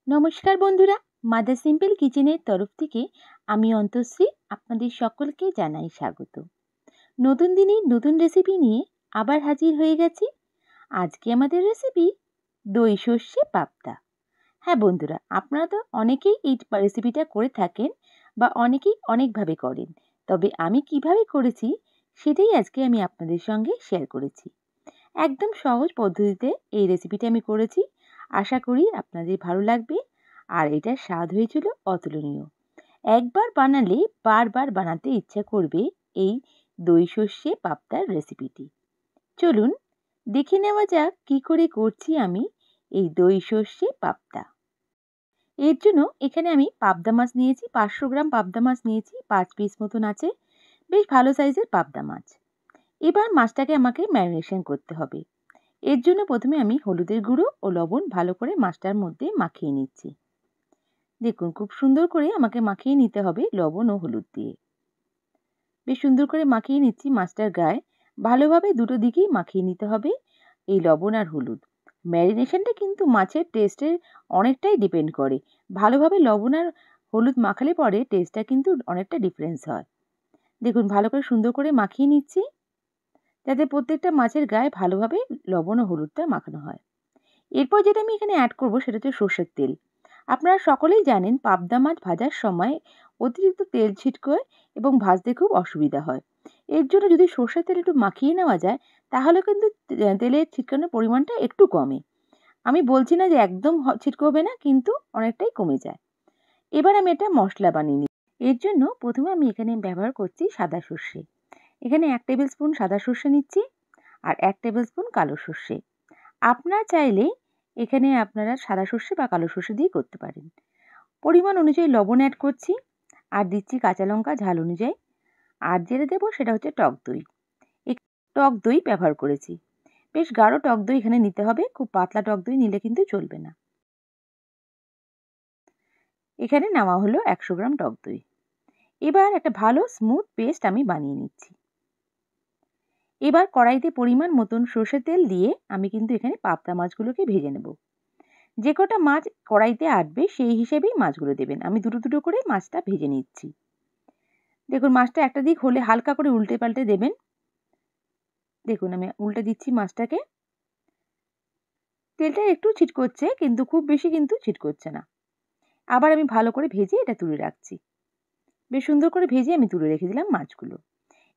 নমস্কার বন্ধুরা, mother simple কিচেনের তরফ থেকে আমি অন্তশ্রী আপনাদের সকলকে জানাই স্বাগত। নতুন দিনে নতুন রেসিপি নিয়ে আবার হাজির হয়ে গেছি। আজকে আমাদের রেসিপি দই সর্ষে পাবদা। হ্যাঁ বন্ধুরা, আপনারা তো অনেকেই এই রেসিপিটা করে থাকেন বা অনেকেই অনেকভাবে করেন, তবে আমি কিভাবে করেছি সেটাই আজকে আমি আপনাদের সঙ্গে শেয়ার করেছি। একদম সহজ পদ্ধতিতে এই রেসিপিটা আমি করেছি। আশা করি আপনাদের ভালো লাগবে। আর এটার স্বাদ হয়েছিল অতুলনীয়। একবার বানালে বারবার বানাতে ইচ্ছা করবে এই দই সর্ষে পাবদার রেসিপিটি। চলুন দেখে নেওয়া যাক কী করে করছি আমি এই দই সর্ষে পাবদা। এর জন্য এখানে আমি পাবদা মাছ নিয়েছি, 500 গ্রাম পাবদা মাছ নিয়েছি, 5 পিস মতন আছে। বেশ ভালো সাইজের পাবদা মাছ। এবার মাছটাকে আমাকে ম্যারিনেশন করতে হবে। এর জন্য প্রথমে আমি হলুদের গুঁড়ো ও লবণ ভালো করে মাছটার মধ্যে মাখিয়ে নিচ্ছি। দেখুন, খুব সুন্দর করে আমাকে মাখিয়ে নিতে হবে লবণ ও হলুদ দিয়ে। বেশ সুন্দর করে মাখিয়ে নিচ্ছি মাছটার গায়ে। ভালোভাবে দুটো দিকেই মাখিয়ে নিতে হবে এই লবণ আর হলুদ। ম্যারিনেশনটা কিন্তু মাছের টেস্টের অনেকটাই ডিপেন্ড করে। ভালোভাবে লবণ আর হলুদ মাখালে পরে টেস্টটা কিন্তু অনেকটা ডিফারেন্স হয়। দেখুন, ভালো করে সুন্দর করে মাখিয়ে নিচ্ছি যাতে প্রত্যেকটা মাছের গায়ে ভালোভাবে লবণ ও হলুদটা মাখানো হয়। এরপর যেটা আমি এখানে অ্যাড করব সেটা হচ্ছে সর্ষের তেল। আপনারা সকলেই জানেন পাবদা মাছ ভাজার সময় অতিরিক্ত তেল ছিটকোয় এবং ভাজতে খুব অসুবিধা হয়। এর জন্য যদি সর্ষের তেল একটু মাখিয়ে নেওয়া যায় তাহলে কিন্তু তেলের ছিটকানোর পরিমাণটা একটু কমে। আমি বলছি না যে একদম ছিটকোবে না, কিন্তু অনেকটাই কমে যায়। এবার আমি এটা মশলা বানিয়ে নিই। এর জন্য প্রথমে আমি এখানে ব্যবহার করছি সাদা সর্ষে। এখানে 1 টেবিল স্পুন সাদা সর্ষে নিচ্ছি আর 1 টেবিল স্পুন কালো সর্ষে। আপনারা চাইলে এখানে আপনারা সাদা সর্ষে বা কালো সর্ষে দিয়ে করতে পারেন। পরিমাণ অনুযায়ী লবণ অ্যাড করছি আর দিচ্ছি কাঁচা লঙ্কা ঝাল অনুযায়ী। আর যেটা দেবো সেটা হচ্ছে টক দই। টক দই ব্যবহার করেছি। বেশ গাঢ় টক দই এখানে নিতে হবে, খুব পাতলা টক দই নিলে কিন্তু চলবে না। এখানে নেওয়া হলো 100 গ্রাম টক দই। এবার একটা ভালো স্মুথ পেস্ট আমি বানিয়ে নিচ্ছি। এবার কড়াইতে পরিমাণ মতন সর্ষের তেল দিয়ে আমি কিন্তু এখানে পাবদা মাছগুলোকে ভেজে নেব। যে কটা মাছ কড়াইতে আটবে সেই হিসেবেই মাছগুলো দেবেন। আমি দুটো দুটো করে মাছটা ভেজে নিচ্ছি। দেখুন, মাছটা একটা দিক হলে হালকা করে উল্টে পাল্টে দেবেন। দেখুন, আমি উল্টে দিচ্ছি মাছটাকে। তেলটা একটু ছিটকোচ্ছে, কিন্তু খুব বেশি কিন্তু ছিটকোচ্ছে না। আবার আমি ভালো করে ভেজে এটা তুলে রাখছি। বেশ সুন্দর করে ভেজে আমি তুলে রেখে দিলাম মাছগুলো।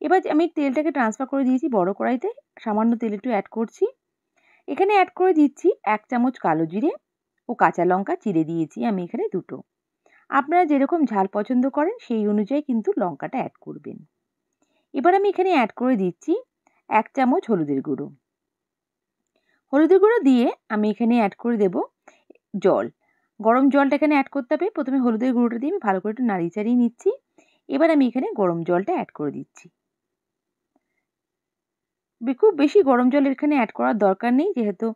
এবার আমি তেলটাকে ট্রান্সফার করে দিয়েছি বড় কড়াইতে। সামান্য তেল একটু অ্যাড করছি। এখানে অ্যাড করে দিচ্ছি 1 চামচ কালো জিরে ও কাঁচা লঙ্কা চিড়ে দিয়েছি আমি এখানে দুটো। আপনারা যেরকম ঝাল পছন্দ করেন সেই অনুযায়ী কিন্তু লঙ্কাটা অ্যাড করবেন। এবার আমি এখানে অ্যাড করে দিচ্ছি 1 চামচ হলুদের গুঁড়ো। হলুদের গুঁড়ো দিয়ে আমি এখানে অ্যাড করে দেব জল। গরম জলটা এখানে অ্যাড করতে হবে। প্রথমে হলুদের গুঁড়োটা দিয়ে আমি ভালো করে একটু নাড়িয়ে চাড়িয়ে নিচ্ছি। এবার আমি এখানে গরম জলটা অ্যাড করে দিচ্ছি। খুব বেশি গরম জল এখানে অ্যাড করার দরকার নেই, যেহেতু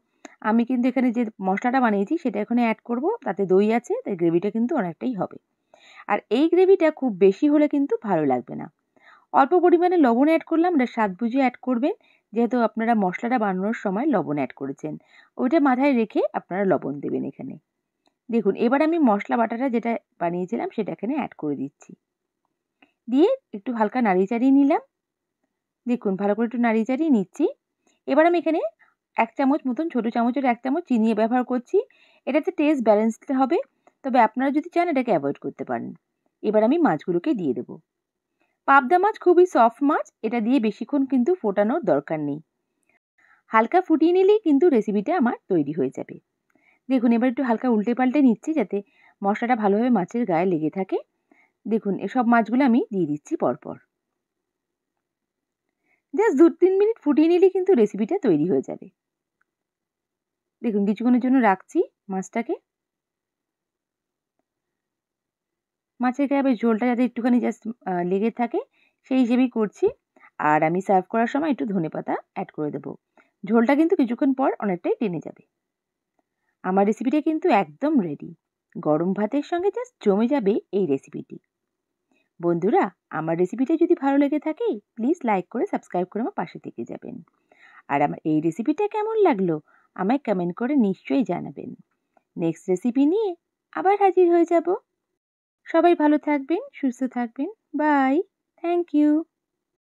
আমি কিন্তু এখানে যে মশলাটা বানিয়েছি সেটা এখানে অ্যাড করব। তাতে দই আছে, তাই গ্রেভিটা কিন্তু অনেকটাই হবে। আর এই গ্রেভিটা খুব বেশি হলে কিন্তু ভালো লাগবে না। অল্প পরিমাণে লবণ অ্যাড করলাম, এটা স্বাদ বুঝে অ্যাড করবেন, যেহেতু আপনারা মশলাটা বানানোর সময় লবণ অ্যাড করেছেন। ওইটা মাথায় রেখে আপনারা লবণ দেবেন এখানে। দেখুন, এবার আমি মশলা বাটাটা যেটা বানিয়েছিলাম সেটা এখানে অ্যাড করে দিচ্ছি। দিয়ে একটু হালকা নাড়িয়ে চাড়িয়ে নিলাম। দেখুন, ভালো করে একটু নাড়িয়ে চাড়িয়ে নিচ্ছি। এবার আমি এখানে 1 চামচ মতন, ছোট চামচের 1 চামচ চিনি ব্যবহার করছি। এটাতে টেস্ট ব্যালেন্সড হবে, তবে আপনারা যদি চান এটাকে অ্যাভয়েড করতে পারেন। এবার আমি মাছগুলোকে দিয়ে দেব। পাবদা মাছ খুবই সফট মাছ, এটা দিয়ে বেশিক্ষণ কিন্তু ফোটানোর দরকার নেই। হালকা ফুটিয়ে নিলেই কিন্তু রেসিপিটা আমার তৈরি হয়ে যাবে। দেখুন, এবার একটু হালকা উল্টে পাল্টে নিচ্ছি যাতে মশলাটা ভালোভাবে মাছের গায়ে লেগে থাকে। দেখুন, এসব মাছগুলো আমি দিয়ে দিচ্ছি পরপর। জাস্ট 2-3 মিনিট ফুটিয়ে নিলেই কিন্তু রেসিপিটা তৈরি হয়ে যাবে। দেখুন, কিছুক্ষণের জন্য রাখছি মাছটাকে। মাছের গায়ে বেশ ঝোলটা যাতে একটুখানি জাস্ট লেগে থাকে সেই হিসেবেই করছি। আর আমি সার্ভ করার সময় একটু ধনেপাতা অ্যাড করে দেবো। ঝোলটা কিন্তু কিছুক্ষণ পর অনেকটাই টেনে যাবে। আমার রেসিপিটা কিন্তু একদম রেডি। গরম ভাতের সঙ্গে জাস্ট জমে যাবে এই রেসিপিটি। বন্ধুরা, আমার রেসিপিটা যদি ভালো লেগে থাকে প্লিজ লাইক করে সাবস্ক্রাইব করে আমার পাশে থেকে যাবেন। আর আমার এই রেসিপিটা কেমন লাগলো আমায় কমেন্ট করে নিশ্চয়ই জানাবেন। নেক্সট রেসিপি নিয়ে আবার হাজির হয়ে যাব। সবাই ভালো থাকবেন, সুস্থ থাকবেন। বাই। Thank you.